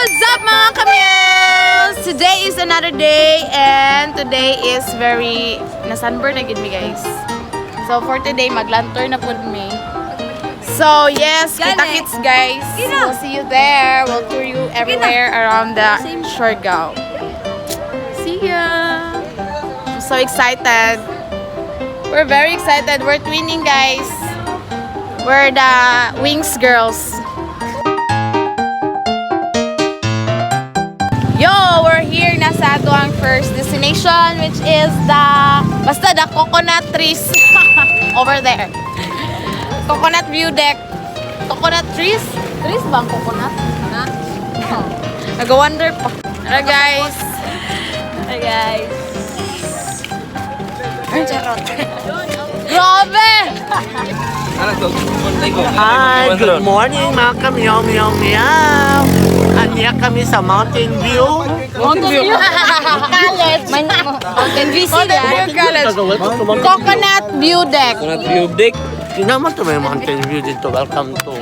What's up mga kamils? Today is another day and today is very na-sunburn na gid mi guys. So for today mag-lantern na pud mi. So yes, kita-kits guys. We'll see you there. We'll tour you everywhere around the Siargao. See ya! I'm so excited. We're very excited. We're twinning guys. We're the Wings girls. Yo, we're here na sa ato ang first destination which is the coconut trees over there. Coconut view deck. Coconut trees? Trees bang coconut? Ha? Oh. Nag-wonder pa. Tara guys. Tara guys. Ay, charot. Grabe! Hi, good morning mga kamyaw, meow, meow. Aniya kami sa Mountain View. Mountain View College. Mountain View College. Coconut View Deck. Coconut view deck. Hindi naman ito may Mountain View dito. Welcome to.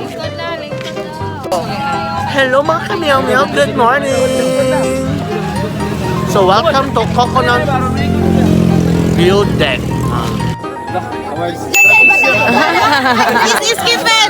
Hello mga kamyaw, meow. Good morning. So welcome to Coconut View Deck. Skip it!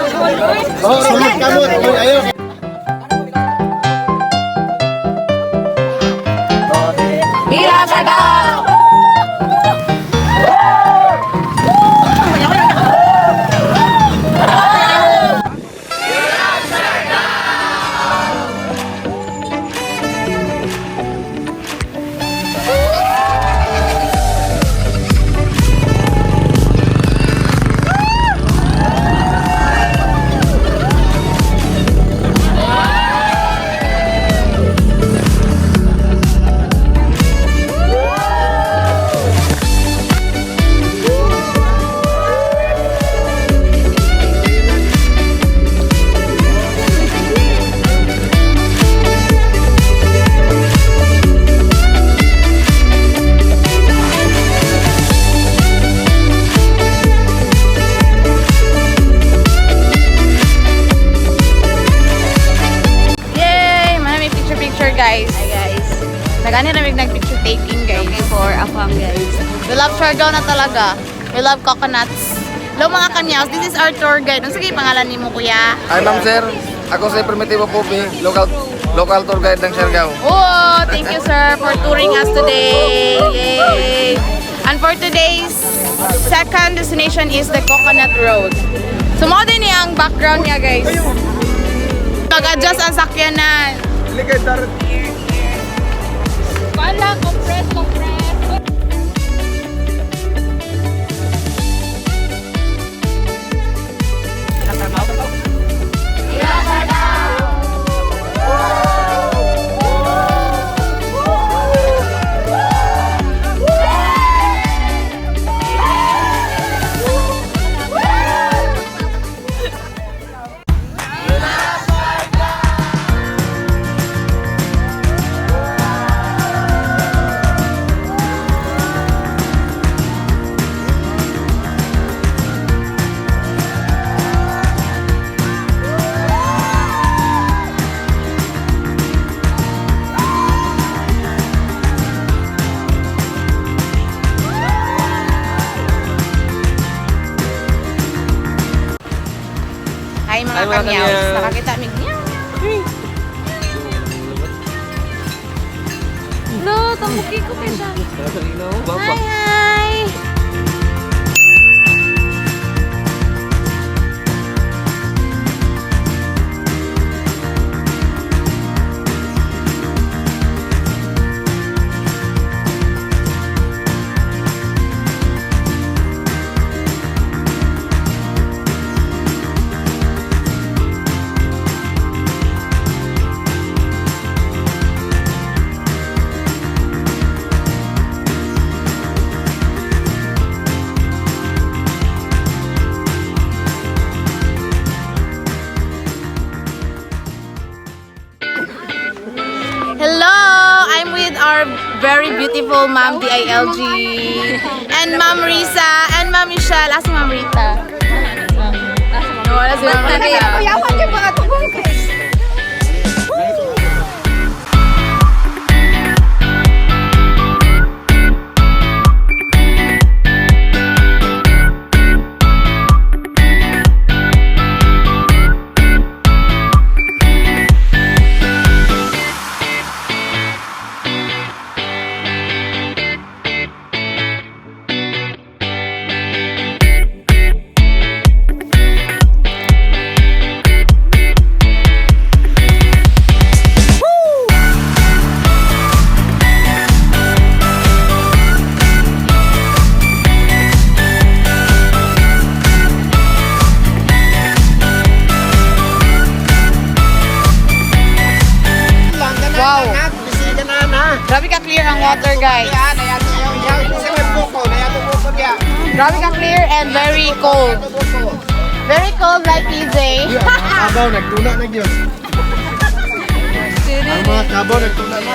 Guys. Hi guys. Nagani na nag-picture taking guys. For afam guys. We love Siargao na talaga. We love coconuts. Hello mga kanyaws, this is our tour guide. Ano sige pangalan ni mo kuya? Hi ma'am sir, ako si Primitivo Pupi, local tour guide ng Siargao. Oh, thank you sir for touring us today. Yay! And for today's second destination is the Coconut Road. So mo din yung background niya guys. Mag-adjust ang sakyanan. Wala, compress. Hi mga kanyaws, nakakita mig niya. No, tambuki ko pa siya. Hi! Hello! I'm with our very beautiful Ma'am DILG and Ma'am Risa and Ma'am Michelle. Asa Ma'am Rita? Wala si Ma'am Rita. Grabe ka clear ang water, guys. Grabe ka clear and very cold. Very cold like PJ. Kabaw, nagtuna na yun. Ang mga kabaw, nagtuna na.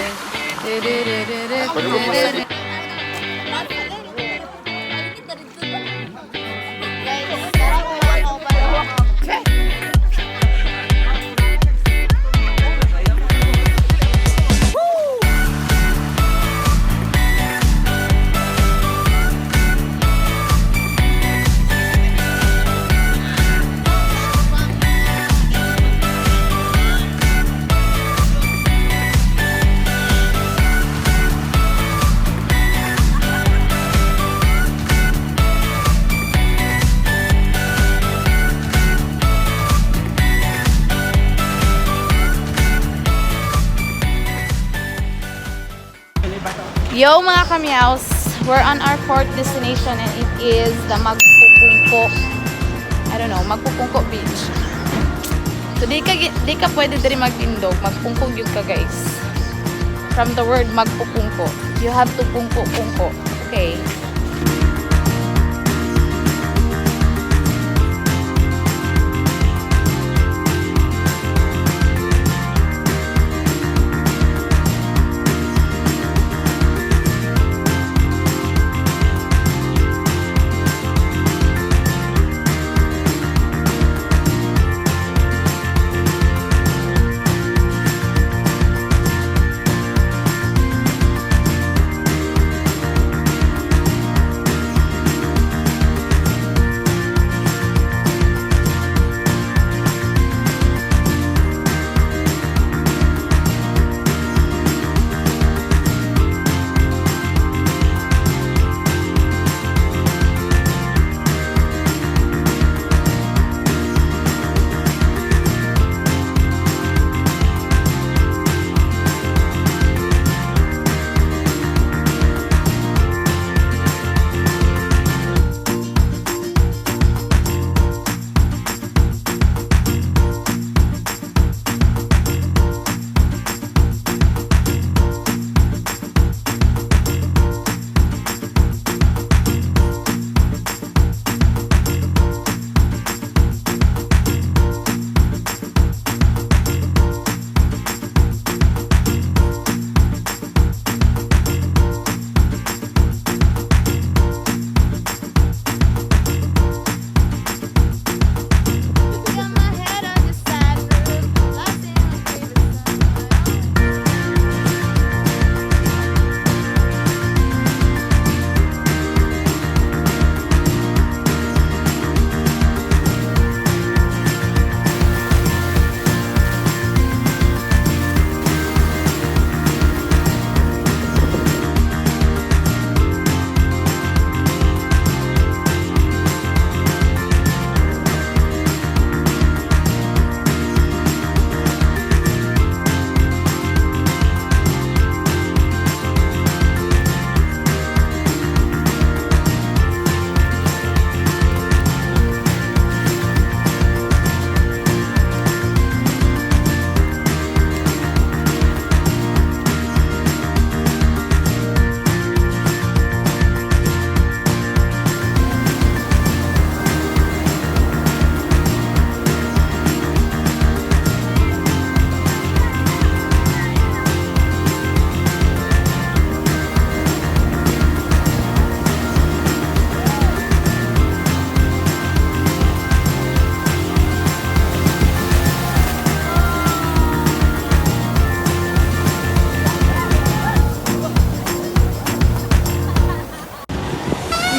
Yo mga kamyaws, we're on our fourth destination and it is the Magpupungko. I don't know, Magpupungko Beach. So di ka pwede diri magtindog, magpungko yun ka guys. From the word Magpupungko, you have to pungko-pungko. Okay.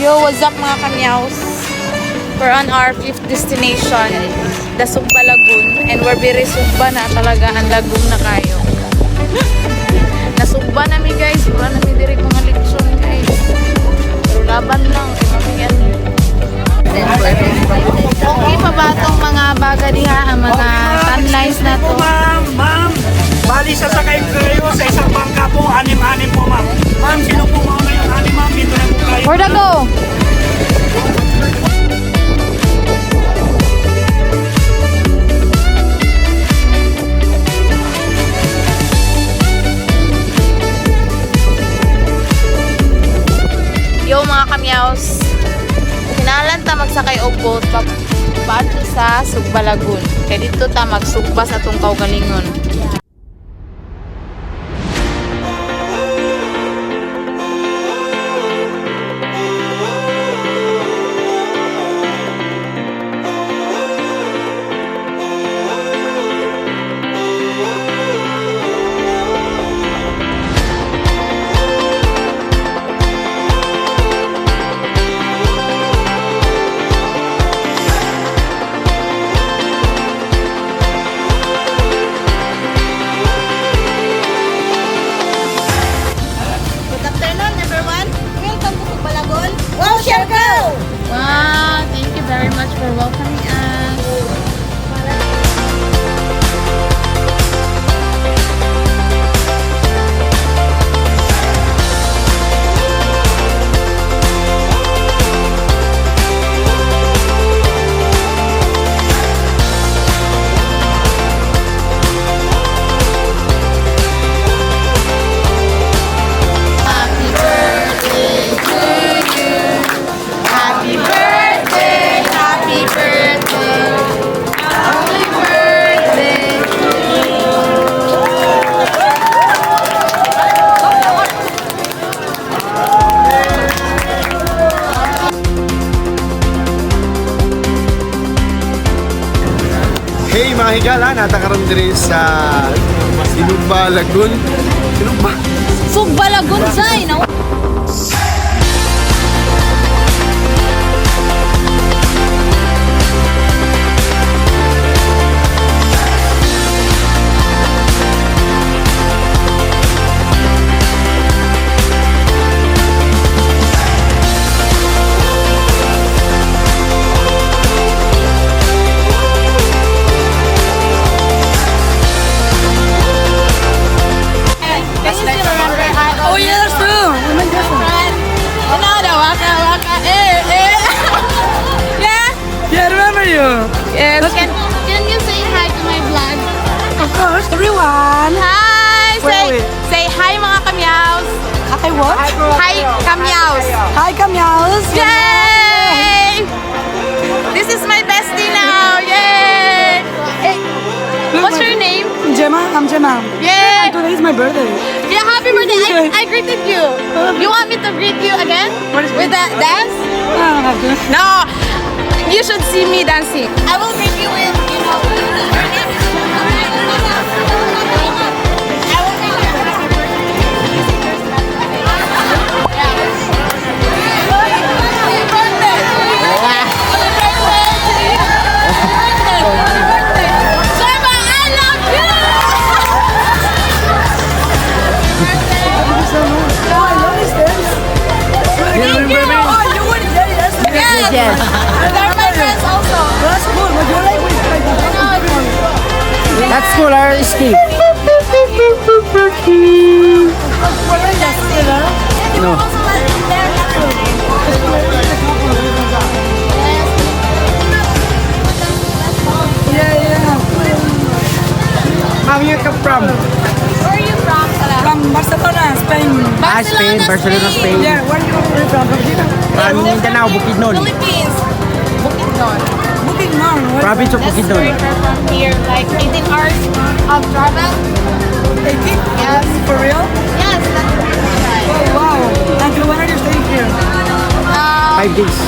Yo, what's up mga kamyaws? We're on our fifth destination, the Sugba Lagoon. And we're very Sugba na talaga, ang lagoon na kayo. Nasugba nami guys, wala nami direct mga leksyon guys. Pero laban lang, kay mamiyan. Okay pa ba itong mga baga diha, ang mga sunlights na to? Ma'am, bali sasakay kayo sa isang bangka po, anim-anim po ma'am. Ma'am, sino po mga ngayon? Anim ma'am, dito na po kayo. Where to go? kamyaws, hinalan ta magsakay og boat paadto sa Sugbalagon. Kay dito ta magsugba sa atong kaugalingon. Wow, thank you very much for welcoming us. Happy birthday to you. Happy birthday, happy birthday, happy birthday to Hey mga higala, natakaroon diri sa Sinugba Lagoon. Sinugba? Sugbalagon say, no? Oh yeah, that's true. Oh my God. You know the waka waka, Yeah? Yeah, I remember you. Yes. Can you say hi to my vlog? Of course, everyone. Hi! Wait. Say hi mga kamyaws! Okay, what? Hi kamyaws! Hi, Kamyaus. Yay! This is my bestie now! Yay! Hey, what's your name? Gemma, I'm Gemma. Yay! Today is my birthday. Yeah, happy birthday! I greeted you. You want me to greet you again? With the dance? I don't have to. No! You should see me dancing. I will greet you with, you know, your name is I will greet you. Happy birthday! Happy birthday! Sarma, I love you! Oh, I love this dance. Thank you! Oh, you were there yesterday. Yes! They're my friends also. That's cool. But you like it. That's cool, our ski. No. Ma'am, you come from? Where are you from, Sala? From Barcelona, Spain. Spain, Barcelona, Spain. Yeah, where are you from? From Mindanao, Bukidnon. Philippines. Bukidnon. Bukidnon. Province of That's Bukidnon. very far from here. Like 18 hours of travel. 18? Yes. For real? Yes, that's right. Oh, wow. And when are you staying here? 5 days.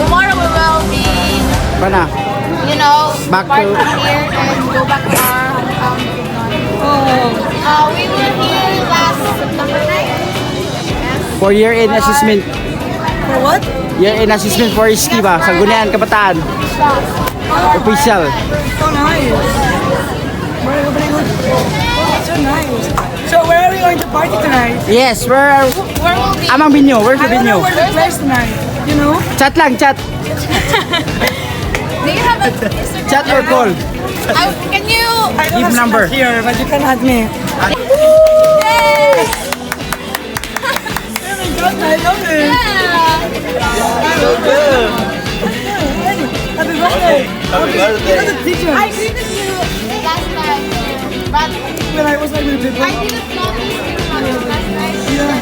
Tomorrow we will be, Pana. you know, Back depart to- from here and go back to our hometown, Bukidnon. Oh. We were here last September 9th. For year-end assessment. For what? Year-end assessment for ski ba? Sa Gunian, Kabataan. Official. So nice. Very good. Oh, so nice. So where are we going to party tonight? Yes, Where will be? Amang Binyo. Where's the I don't know Binyo? where the place tonight. You know? Chat lang, chat. Do you have an Instagram? Chat or call. Can you? I don't Give have number. Snap here, but you can add me. Yay! Oh my God, I love it. Yeah. Happy birthday. Happy birthday. You're the teacher. I greeted you last time, but When I was like with people. I didn't notice you last time. Yeah.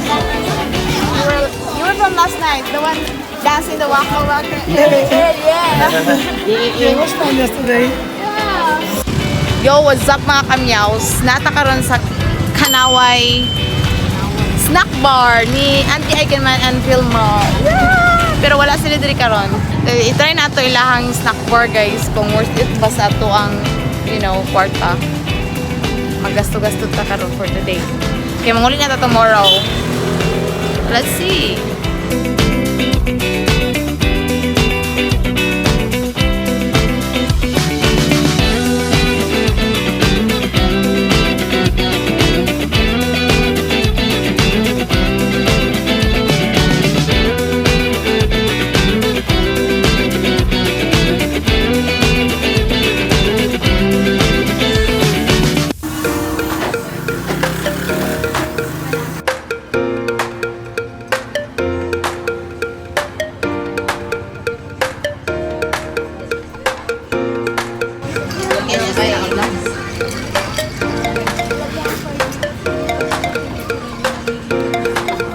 You were from from last night, the one dancing the waka waka. It was fun yesterday. Yo, what's up mga kamyaws? Nata karon sa Kanaway snack bar ni Auntie Eigenman and Vilma. Pero wala sila diri karon. I-try nato ilahang snack bar guys kung worth it ba sa ato ang, you know, kwarta. Magasto-gasto ta karon for today. Kaya manguli na ta tomorrow. Let's see.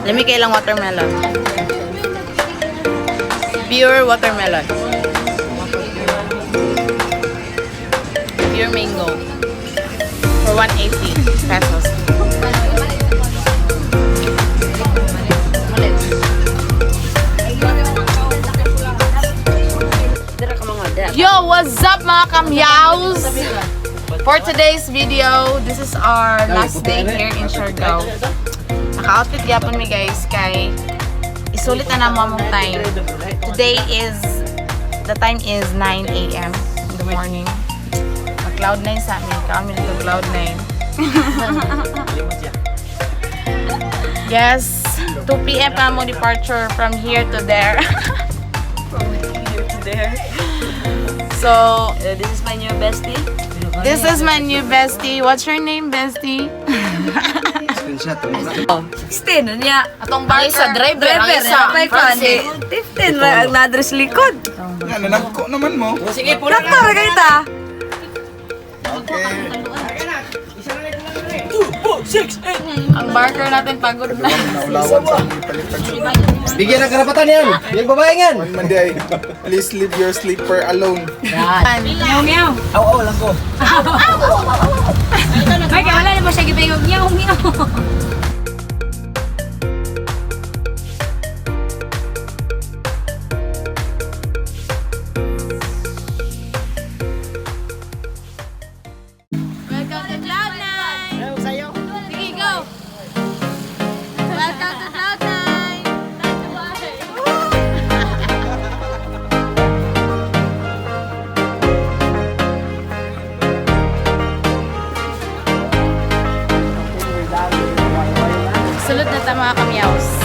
Lami kailang watermelon. Pure watermelon. Pure mango. For 180 pesos. Yo, what's up mga kamyaws? For today's video, this is our last day here in Siargao. Naka-outfit gyapon mi guys kay isulit na namo among time. Today is the time is 9 a.m. in the morning. Mag-cloud 9 sa amin. Kami dito cloud 9. Yes, 2 p.m. pa mo departure from here to there. From here to there. So, this is my new bestie. This is my new bestie. What's your name, bestie? 16 niya. Atong barker. Sa driver. Driver, napay ko. 15 ra ang nadres likod. Ano, nagko naman mo. Sige, Doktor, kayo ta. ang barker natin pagod na. Naulawan sa palitan. Bigyan ng karapatan yan. Yung babae yan. One Monday, please leave your sleeper alone. Meow, meow. Oo, lang ko. Ay, kaya wala na ba siya gipayog. Meow, meow. Welcome to Cloud9! Sa'yo. Sige, go! Welcome to Cloud9! Sulod na ta mga kamyaws.